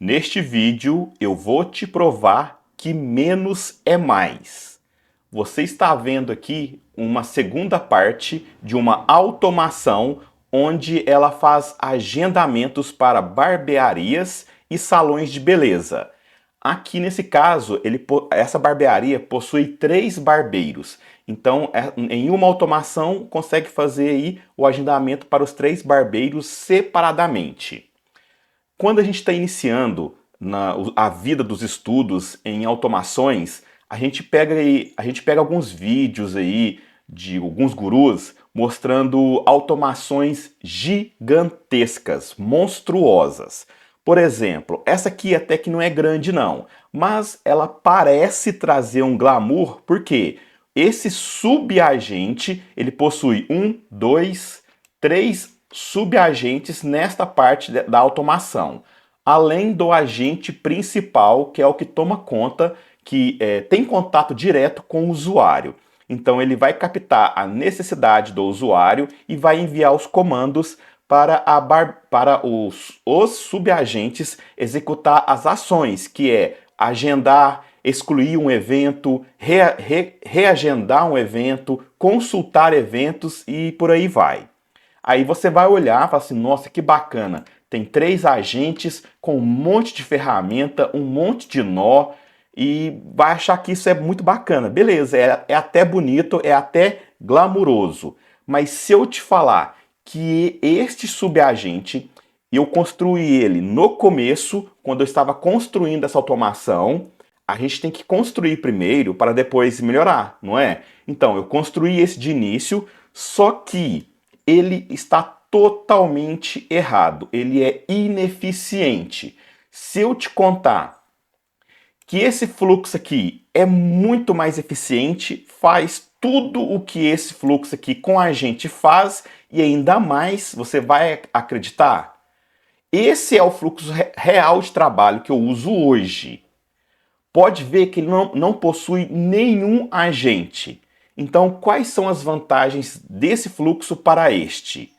Neste vídeo eu vou te provar que menos é mais. Você está vendo aqui uma segunda parte de uma automação onde ela faz agendamentos para barbearias e salões de beleza. Aqui nesse caso, essa barbearia possui 3 barbeiros. Então, em uma automação, consegue fazer aí o agendamento para os 3 barbeiros separadamente. Quando a gente está iniciando a vida dos estudos em automações, a gente pega alguns vídeos aí de alguns gurus mostrando automações gigantescas, monstruosas. Por exemplo, essa aqui até que não é grande não, mas ela parece trazer um glamour, porque esse subagente, ele possui dois, três subagentes nesta parte da automação, além do agente principal, que é o que toma conta, que tem contato direto com o usuário. Então ele vai captar a necessidade do usuário e vai enviar os comandos para os subagentes executar as ações, que é agendar, excluir um evento, reagendar um evento, consultar eventos e por aí vai. Aí você vai olhar e falar assim, nossa, que bacana. Tem 3 agentes com um monte de ferramenta, um monte de nó, e vai achar que isso é muito bacana. Beleza, é até bonito, é até glamuroso. Mas se eu te falar que este subagente, eu construí ele no começo, quando eu estava construindo essa automação, a gente tem que construir primeiro para depois melhorar, não é? Então, eu construí esse de início, só que ele está totalmente errado, ele é ineficiente. Se eu te contar que esse fluxo aqui é muito mais eficiente, faz tudo o que esse fluxo aqui com a gente faz e ainda mais, você vai acreditar? Esse é o fluxo real de trabalho que eu uso hoje. Pode ver que ele não possui nenhum agente. Então, quais são as vantagens desse fluxo para este?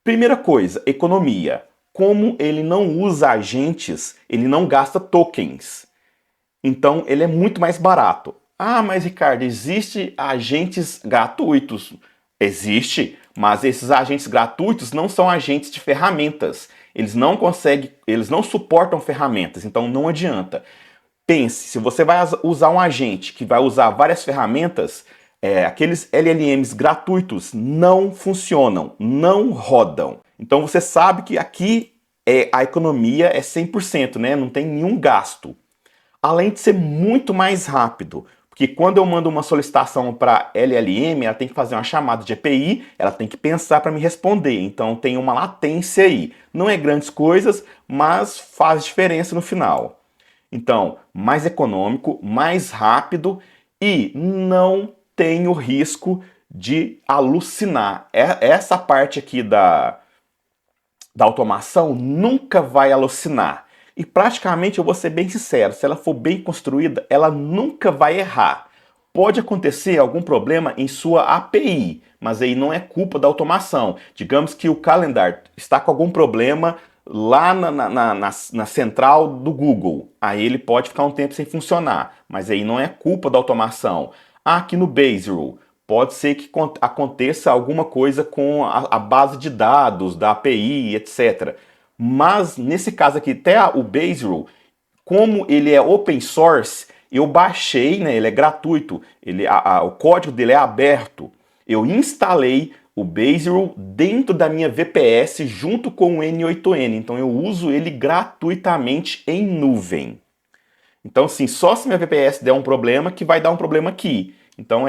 Primeira coisa, economia. Como ele não usa agentes, ele não gasta tokens. Então, ele é muito mais barato. Ah, mas Ricardo, existe agentes gratuitos? Existe, mas esses agentes gratuitos não são agentes de ferramentas. Eles não suportam ferramentas, então não adianta. Pense, se você vai usar um agente que vai usar várias ferramentas, aqueles LLMs gratuitos não funcionam, não rodam. Então você sabe que aqui a economia é 100%, né? Não tem nenhum gasto. Além de ser muito mais rápido, porque quando eu mando uma solicitação para LLM, ela tem que fazer uma chamada de API, ela tem que pensar para me responder, então tem uma latência aí. Não é grandes coisas, mas faz diferença no final. Então, mais econômico, mais rápido e não tem o risco de alucinar. Essa parte aqui da automação nunca vai alucinar. E praticamente, eu vou ser bem sincero, se ela for bem construída, ela nunca vai errar. Pode acontecer algum problema em sua API, mas aí não é culpa da automação. Digamos que o Calendar está com algum problema lá na central do Google. Aí ele pode ficar um tempo sem funcionar, mas aí não é culpa da automação. Aqui no Bazel, pode ser que aconteça alguma coisa com a base de dados da API, etc. Mas nesse caso aqui, até o Bazel, como ele é open source, eu baixei, né, ele é gratuito, o código dele é aberto. Eu instalei o Bazel dentro da minha VPS junto com o N8N, então eu uso ele gratuitamente em nuvem. Então, assim, só se minha VPS der um problema que vai dar um problema aqui. Então,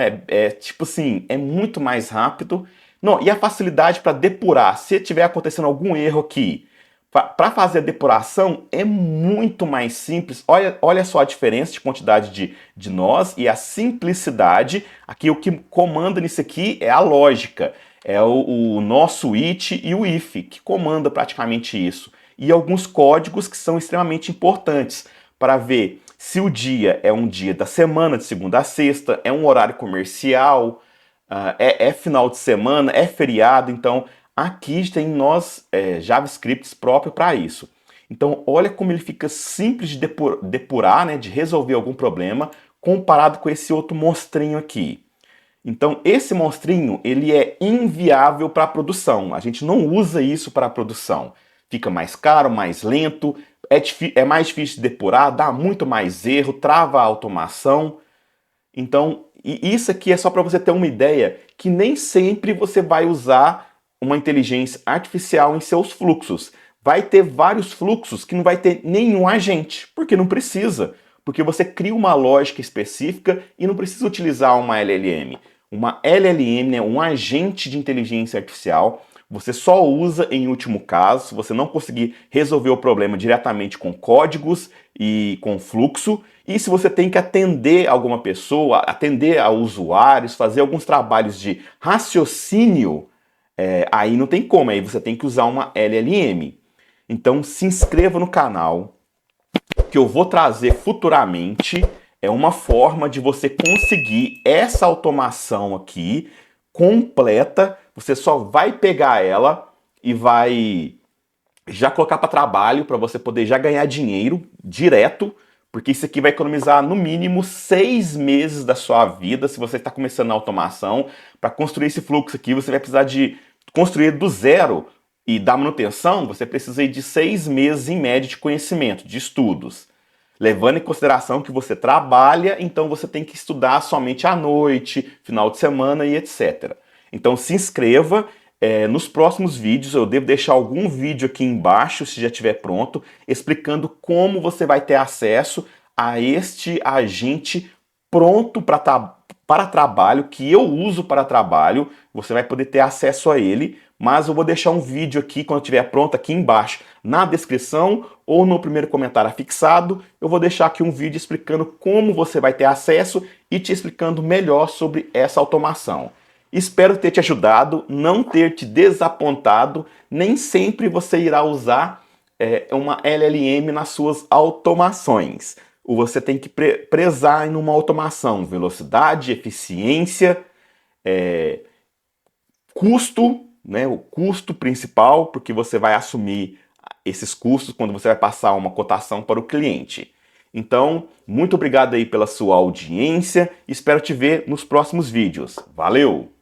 tipo assim, é muito mais rápido. Não, e a facilidade para depurar, se tiver acontecendo algum erro aqui, para fazer a depuração é muito mais simples. Olha só a diferença de quantidade de nós e a simplicidade. Aqui o que comanda nisso aqui é a lógica. É o nosso it e o if, que comanda praticamente isso. E alguns códigos que são extremamente importantes para ver se o dia é um dia da semana, de segunda a sexta, é um horário comercial, é final de semana, é feriado. Então, aqui tem nós JavaScripts próprio para isso. Então, olha como ele fica simples de depurar, né, de resolver algum problema, comparado com esse outro monstrinho aqui. Então, esse monstrinho, ele é inviável para a produção. A gente não usa isso para a produção. Fica mais caro, mais lento, é mais difícil de depurar, dá muito mais erro, trava a automação. Então, isso aqui é só para você ter uma ideia que nem sempre você vai usar uma inteligência artificial em seus fluxos. Vai ter vários fluxos que não vai ter nenhum agente, porque não precisa. Porque você cria uma lógica específica e não precisa utilizar uma LLM. Uma LLM, né, um agente de inteligência artificial, você só usa em último caso, se você não conseguir resolver o problema diretamente com códigos e com fluxo, e se você tem que atender alguma pessoa, atender a usuários, fazer alguns trabalhos de raciocínio, aí não tem como, aí você tem que usar uma LLM. Então se inscreva no canal, que eu vou trazer futuramente uma forma de você conseguir essa automação aqui completa. Você só vai pegar ela e vai já colocar para trabalho para você poder já ganhar dinheiro direto, porque isso aqui vai economizar no mínimo 6 meses da sua vida se você está começando a automação. Para construir esse fluxo aqui, você vai precisar de construir do zero e da manutenção, você precisa de 6 meses em média de conhecimento, de estudos. Levando em consideração que você trabalha, então você tem que estudar somente à noite, final de semana e etc. Então se inscreva. Nos próximos vídeos eu devo deixar algum vídeo aqui embaixo, se já estiver pronto, explicando como você vai ter acesso a este agente pronto para trabalho, que eu uso para trabalho. Você vai poder ter acesso a ele, mas eu vou deixar um vídeo aqui, quando estiver pronto, aqui embaixo, na descrição ou no primeiro comentário afixado. Eu vou deixar aqui um vídeo explicando como você vai ter acesso e te explicando melhor sobre essa automação. Espero ter te ajudado, não ter te desapontado. Nem sempre você irá usar uma LLM nas suas automações. Você tem que prezar em uma automação: velocidade, eficiência, custo, né, o custo principal, porque você vai assumir esses custos quando você vai passar uma cotação para o cliente. Então, muito obrigado aí pela sua audiência. Espero te ver nos próximos vídeos. Valeu!